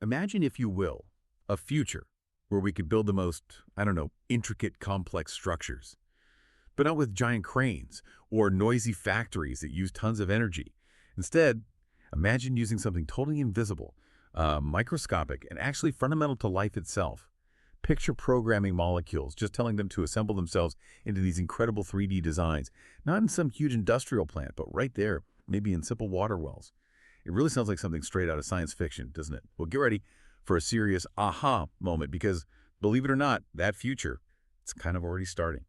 Imagine, if you will, a future where we could build the most, I don't know, intricate, complex structures, but not with giant cranes or noisy factories that use tons of energy. Instead, imagine using something totally invisible, microscopic, and actually fundamental to life itself. Picture programming molecules, just telling them to assemble themselves into these incredible 3D designs, not in some huge industrial plant, but right there, maybe in simple water wells. It really sounds like something straight out of science fiction, doesn't it? Well, get ready for a serious aha moment because, believe it or not, that future, it's kind of already starting.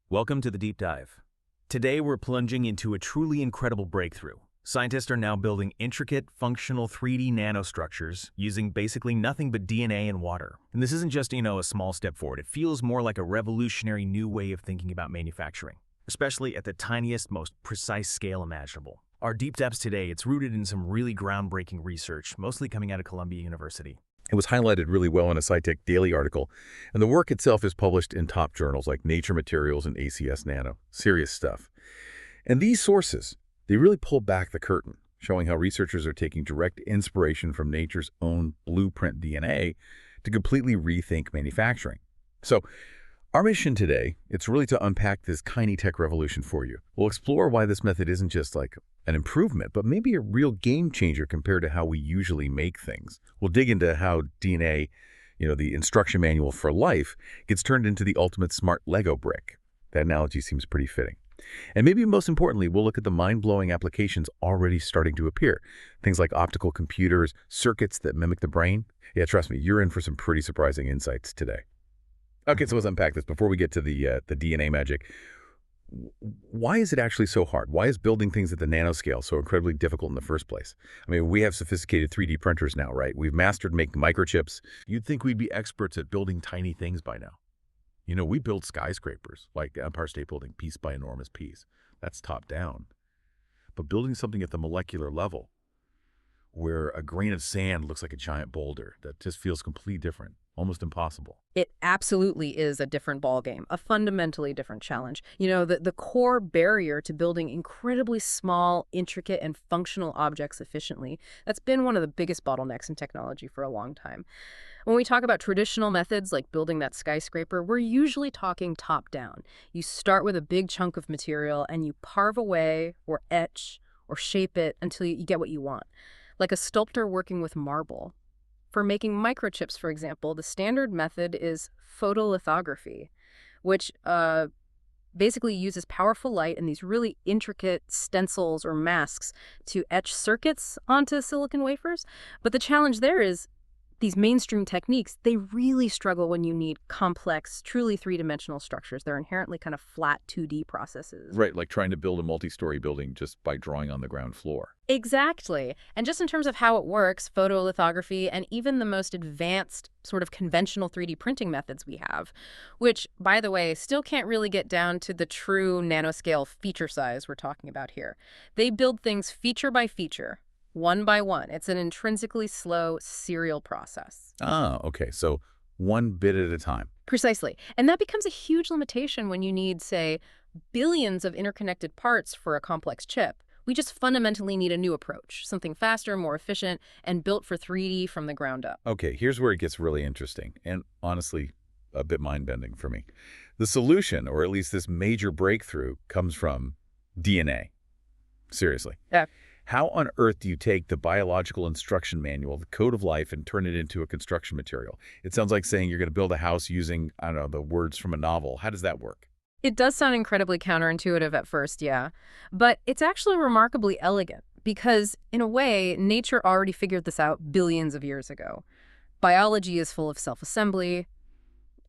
Welcome to the Deep Dive. Today we're plunging into a truly incredible breakthrough. Scientists are now building intricate, functional 3D nanostructures using basically nothing but DNA and water. And this isn't just, a small step forward. It feels more like a revolutionary new way of thinking about manufacturing, especially at the tiniest, most precise scale imaginable. Our deep dives today, it's rooted in some really groundbreaking research, mostly coming out of Columbia University. It was highlighted really well in a SciTech Daily article, and the work itself is published in top journals like Nature Materials and ACS Nano. Serious stuff. And these sources, they really pull back the curtain, showing how researchers are taking direct inspiration from nature's own blueprint DNA to completely rethink manufacturing. So, our mission today, it's really to unpack this tiny tech revolution for you. We'll explore why this method isn't just like an improvement, but maybe a real game changer compared to how we usually make things. We'll dig into how DNA, the instruction manual for life, gets turned into the ultimate smart Lego brick. That analogy seems pretty fitting. And maybe most importantly, we'll look at the mind-blowing applications already starting to appear. Things like optical computers, circuits that mimic the brain. Yeah, trust me, you're in for some pretty surprising insights today. Okay, so let's unpack this. Before we get to the DNA magic, why is it actually so hard? Why is building things at the nanoscale so incredibly difficult in the first place? I mean, we have sophisticated 3D printers now, right? We've mastered making microchips. You'd think we'd be experts at building tiny things by now. We build skyscrapers, like Empire State Building, piece by enormous piece. That's top down. But building something at the molecular level, where a grain of sand looks like a giant boulder, that just feels completely different, almost impossible. It absolutely is a different ballgame, a fundamentally different challenge. The core barrier to building incredibly small, intricate, and functional objects efficiently, that's been one of the biggest bottlenecks in technology for a long time. When we talk about traditional methods like building that skyscraper, we're usually talking top-down. You start with a big chunk of material and you carve away or etch or shape it until you get what you want, like a sculptor working with marble. For making microchips, for example, the standard method is photolithography, which basically uses powerful light and these really intricate stencils or masks to etch circuits onto silicon wafers. But the challenge there is these mainstream techniques, they really struggle when you need complex, truly three-dimensional structures. They're inherently kind of flat 2D processes. Right, like trying to build a multi-story building just by drawing on the ground floor. Exactly. And just in terms of how it works, photolithography and even the most advanced sort of conventional 3D printing methods we have, which, by the way, still can't really get down to the true nanoscale feature size we're talking about here. They build things feature by feature, one by one. It's an intrinsically slow serial process. Ah, okay. So one bit at a time. Precisely. And that becomes a huge limitation when you need, say, billions of interconnected parts for a complex chip. We just fundamentally need a new approach, something faster, more efficient, and built for 3D from the ground up. Okay, here's where it gets really interesting and honestly a bit mind-bending for me. The solution, or at least this major breakthrough, comes from DNA. Seriously. Yeah. How on earth do you take the biological instruction manual, the code of life, and turn it into a construction material? It sounds like saying you're going to build a house using, I don't know, the words from a novel. How does that work? It does sound incredibly counterintuitive at first, yeah. But it's actually remarkably elegant because, in a way, nature already figured this out billions of years ago. Biology is full of self-assembly.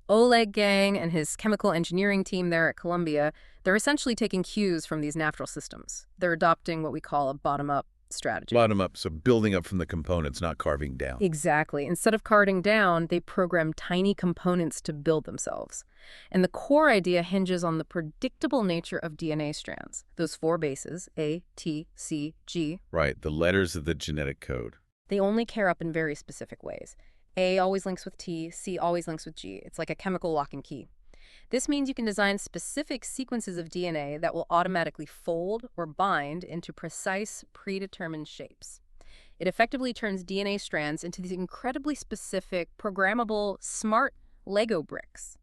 Oleg Gang and his chemical engineering team there at Columbia, they're essentially taking cues from these natural systems. They're adopting what we call a bottom-up strategy. Bottom up, so building up from the components, not carving down. Exactly. Instead of carving down, they program tiny components to build themselves. And the core idea hinges on the predictable nature of DNA strands, those 4 bases, A, T, C, G. Right, the letters of the genetic code. They only care up in very specific ways. A always links with T, C always links with G. It's like a chemical lock and key. This means you can design specific sequences of DNA that will automatically fold or bind into precise, predetermined shapes. It effectively turns DNA strands into these incredibly specific, programmable, smart Lego bricks.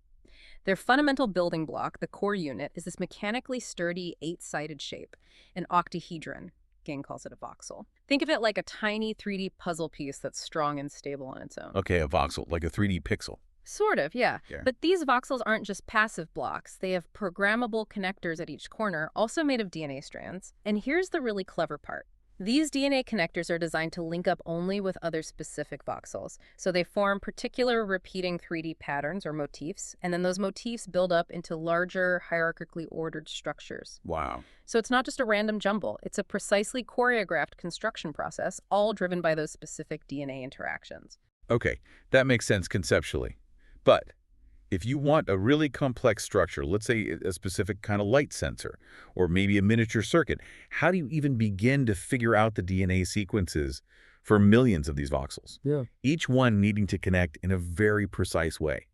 Their fundamental building block, the core unit, is this mechanically sturdy 8-sided shape, an octahedron. Gang calls it a voxel. Think of it like a tiny 3D puzzle piece that's strong and stable on its own. Okay, a voxel, like a 3D pixel. Sort of, yeah. Yeah. But these voxels aren't just passive blocks. They have programmable connectors at each corner, also made of DNA strands. And here's the really clever part. These DNA connectors are designed to link up only with other specific voxels. So they form particular repeating 3D patterns or motifs, and then those motifs build up into larger, hierarchically ordered structures. Wow. So it's not just a random jumble. It's a precisely choreographed construction process, all driven by those specific DNA interactions. Okay, that makes sense conceptually. But if you want a really complex structure, let's say a specific kind of light sensor, or maybe a miniature circuit, how do you even begin to figure out the DNA sequences for millions of these voxels? Yeah. Each one needing to connect in a very precise way.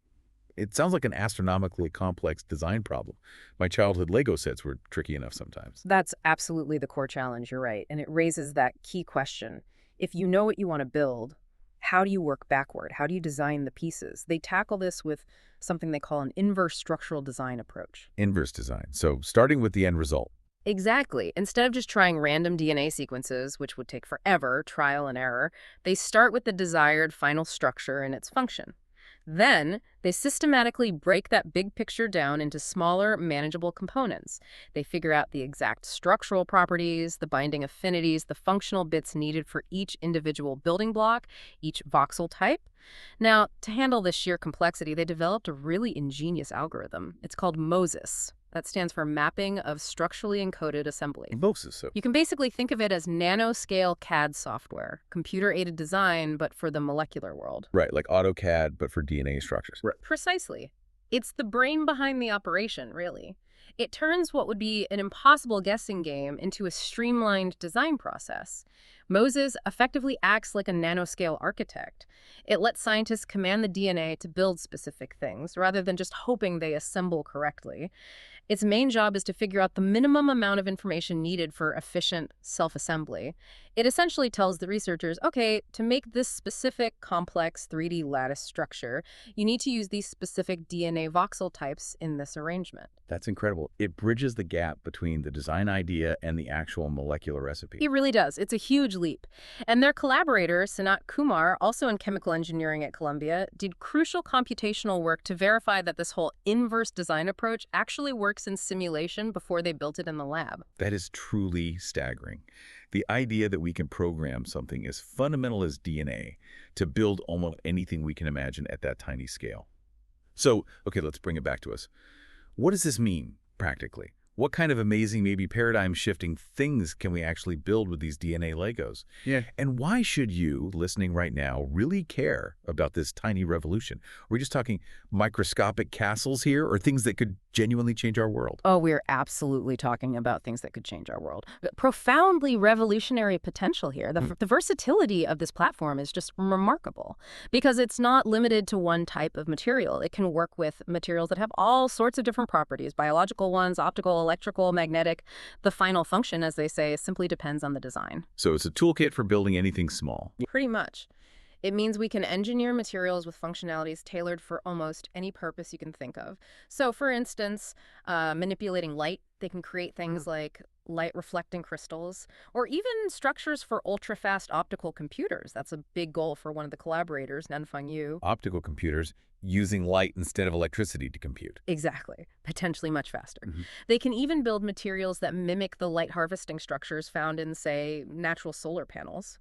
It sounds like an astronomically complex design problem. My childhood Lego sets were tricky enough sometimes. That's absolutely the core challenge, you're right. And it raises that key question. If you know what you want to build, how do you work backward? How do you design the pieces? They tackle this with something they call an inverse structural design approach. Inverse design. So starting with the end result. Exactly. Instead of just trying random DNA sequences, which would take forever, trial and error, they start with the desired final structure and its function. Then, they systematically break that big picture down into smaller, manageable components. They figure out the exact structural properties, the binding affinities, the functional bits needed for each individual building block, each voxel type. Now, to handle this sheer complexity, they developed a really ingenious algorithm. It's called MOSES. That stands for Mapping of Structurally Encoded Assembly. MOSES. So You can basically think of it as nanoscale CAD software, computer-aided design, but for the molecular world. right, like AutoCAD, but for DNA structures. Right. Precisely. It's the brain behind the operation, really. It turns what would be an impossible guessing game into a streamlined design process. MOSES effectively acts like a nanoscale architect. It lets scientists command the DNA to build specific things, rather than just hoping they assemble correctly. Its main job is to figure out the minimum amount of information needed for efficient self-assembly. It essentially tells the researchers, okay, to make this specific complex 3D lattice structure, you need to use these specific DNA voxel types in this arrangement. That's incredible. It bridges the gap between the design idea and the actual molecular recipe. It really does. It's a huge leap. And their collaborator, Sanat Kumar, also in chemical engineering at Columbia, did crucial computational work to verify that this whole inverse design approach actually works in simulation before they built it in the lab. That is truly staggering. The idea that we can program something as fundamental as DNA to build almost anything we can imagine at that tiny scale. So, okay, let's bring it back to us. What does this mean, practically? What kind of amazing, maybe paradigm-shifting things can we actually build with these DNA Legos? Yeah. And why should you, listening right now, really care about this tiny revolution? Are we just talking microscopic castles here, or things that could genuinely change our world? Oh, we're absolutely talking about things that could change our world. Profoundly revolutionary potential here. The versatility of this platform is just remarkable because it's not limited to one type of material. It can work with materials that have all sorts of different properties, biological ones, optical, electrical, magnetic. The final function, as they say, simply depends on the design. So it's a toolkit for building anything small. Pretty much. It means we can engineer materials with functionalities tailored for almost any purpose you can think of. So, for instance, manipulating light, they can create things like light-reflecting crystals, or even structures for ultra-fast optical computers. That's a big goal for one of the collaborators, Nanfeng Yu. Optical computers using light instead of electricity to compute. Exactly. Potentially much faster. Mhm. They can even build materials that mimic the light harvesting structures found in, say, natural solar panels.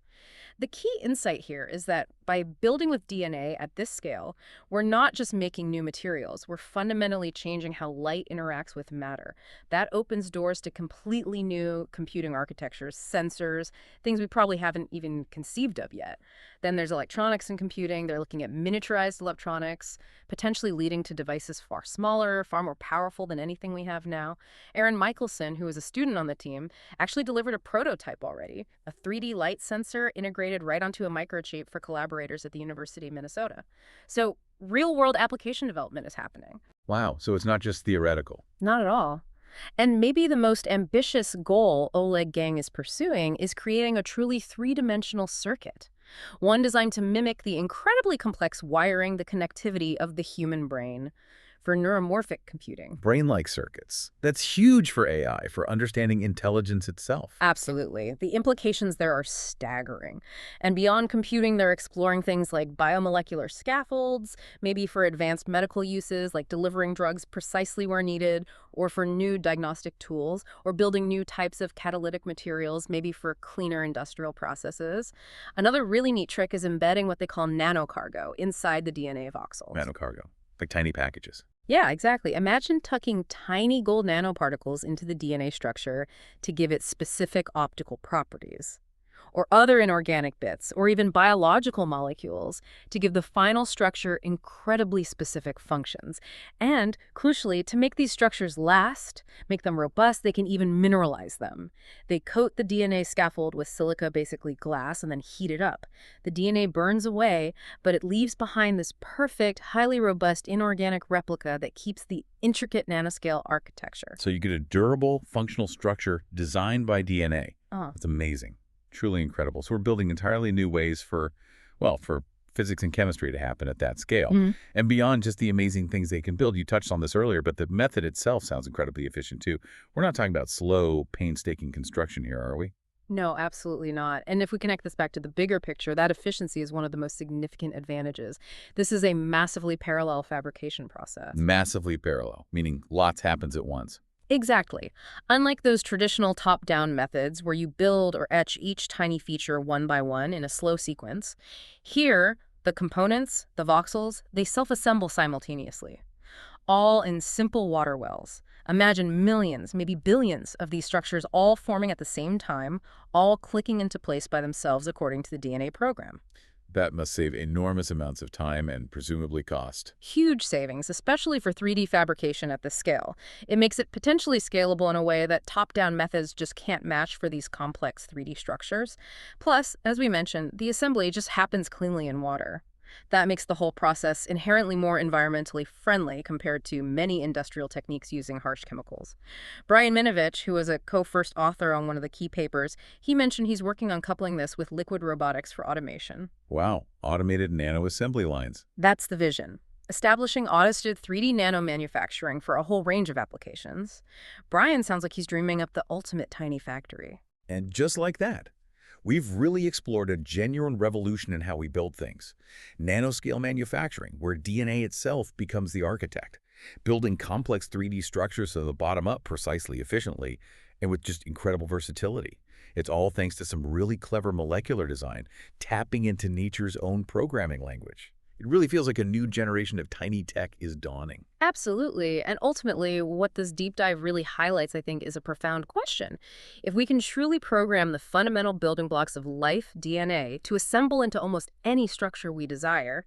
The key insight here is that by building with DNA at this scale, we're not just making new materials, we're fundamentally changing how light interacts with matter. That opens doors to completely new computing architectures, sensors, things we probably haven't even conceived of yet. Then there's electronics and computing. They're looking at miniaturized electronics, potentially leading to devices far smaller, far more powerful than anything we have now. Aaron Michelson, who is a student on the team, actually delivered a prototype already, a 3D light sensor integrated right onto a microchip for collaborators at the University of Minnesota. So real-world application development is happening. Wow, so it's not just theoretical. Not at all. And maybe the most ambitious goal Oleg Gang is pursuing is creating a truly three-dimensional circuit, one designed to mimic the incredibly complex wiring, the connectivity of the human brain for neuromorphic computing. Brain-like circuits. That's huge for AI, for understanding intelligence itself. Absolutely. The implications there are staggering. And beyond computing, they're exploring things like biomolecular scaffolds, maybe for advanced medical uses like delivering drugs precisely where needed, or for new diagnostic tools, or building new types of catalytic materials, maybe for cleaner industrial processes. Another really neat trick is embedding what they call nanocargo inside the DNA voxels. Nanocargo, like tiny packages. Yeah, exactly. Imagine tucking tiny gold nanoparticles into the DNA structure to give it specific optical properties, or other inorganic bits, or even biological molecules to give the final structure incredibly specific functions. And, crucially, to make these structures last, make them robust, they can even mineralize them. They coat the DNA scaffold with silica, basically glass, and then heat it up. The DNA burns away, but it leaves behind this perfect, highly robust inorganic replica that keeps the intricate nanoscale architecture. So you get a durable, functional structure designed by DNA. Uh, It's amazing. Truly incredible. So we're building entirely new ways for physics and chemistry to happen at that scale. Mhm. And beyond just the amazing things they can build, you touched on this earlier, but the method itself sounds incredibly efficient too. We're not talking about slow, painstaking construction here, are we? No, absolutely not. And if we connect this back to the bigger picture, that efficiency is one of the most significant advantages. This is a massively parallel fabrication process. Massively parallel, meaning lots happens at once. Exactly. Unlike those traditional top-down methods where you build or etch each tiny feature one by one in a slow sequence, here, the components, the voxels, they self-assemble simultaneously, all in simple water wells. Imagine millions, maybe billions of these structures all forming at the same time, all clicking into place by themselves according to the DNA program. That must save enormous amounts of time and presumably cost. Huge savings, especially for 3D fabrication at this scale. It makes it potentially scalable in a way that top-down methods just can't match for these complex 3D structures. Plus, as we mentioned, the assembly just happens cleanly in water. That makes the whole process inherently more environmentally friendly compared to many industrial techniques using harsh chemicals. Brian Minovich, who was a co-first author on one of the key papers, he mentioned he's working on coupling this with liquid robotics for automation. Wow, automated nano-assembly lines. That's the vision. Establishing automated 3D nano manufacturing for a whole range of applications. Brian sounds like he's dreaming up the ultimate tiny factory. And just like that, we've really explored a genuine revolution in how we build things. Nanoscale manufacturing, where DNA itself becomes the architect, building complex 3D structures from the bottom up precisely, efficiently, and with just incredible versatility. It's all thanks to some really clever molecular design, tapping into nature's own programming language. It really feels like a new generation of tiny tech is dawning. Absolutely. And ultimately, what this deep dive really highlights, I think, is a profound question. If we can truly program the fundamental building blocks of life, DNA, to assemble into almost any structure we desire,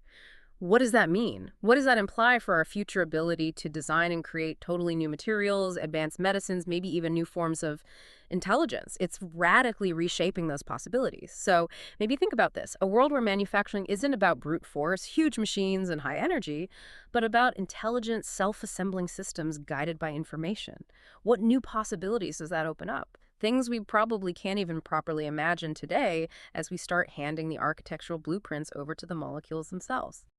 what does that mean? What does that imply for our future ability to design and create totally new materials, advanced medicines, maybe even new forms of intelligence? It's radically reshaping those possibilities. So maybe think about this, a world where manufacturing isn't about brute force, huge machines, and high energy, but about intelligent, self-assembling systems guided by information. What new possibilities does that open up? Things we probably can't even properly imagine today as we start handing the architectural blueprints over to the molecules themselves.